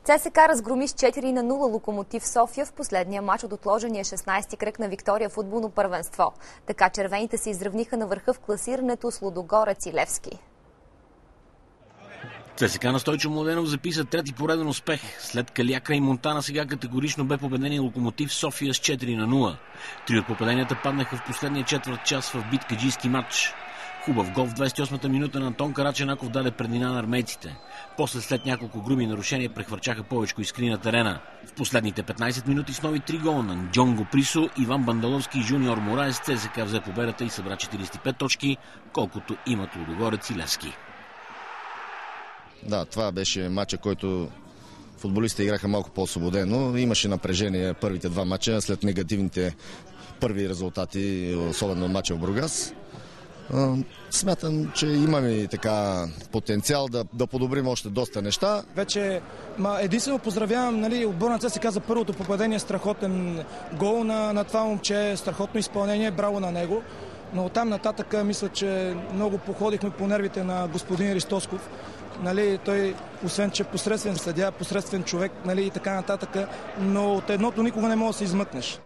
ЦСКА разгроми с 4-0 Локомотив София в последния матч от отложения 16-ти кръг на Виктория футболно първенство. Така червените се изравниха на върха в класирането с Лудогорец и Левски. ЦСКА на Стойчо Младенов записа трети пореден успех. След Каляка и Монтана сега категорично бе победен Локомотив София с 4-0. Три от попаденията паднаха в последния четвърт час в биткаджийски матч. Хубав гол в 28-та минута на Антон Караченаков даде преднина на армейците. После след няколко груби нарушения прехвърчаха повечко искри на терена. В последните 15 минути с нови 3 гола на Джонго Присо, Иван Бандаловски и Жуниор Мораес ЦСКА взе победата и събра 45 точки, колкото имат Лудогорец и Левски. Да, това беше матча, който футболистите играха малко по-освободено. Имаше напрежение първите два матча след негативните първи резултати, особено матча в Бургас. Смятам, че имаме така потенциал да подобрим още доста неща. Вече единствено поздравявам отбора на ЦСКА за първото попадение, страхотен гол на това момче, страхотно изпълнение, браво на него. Но оттам нататък мисля, че много походихме по нервите на господин Ристосков. Той, освен че посредствен съдия, посредствен човек и така нататък, но от едното никога не може да се измъкнеш.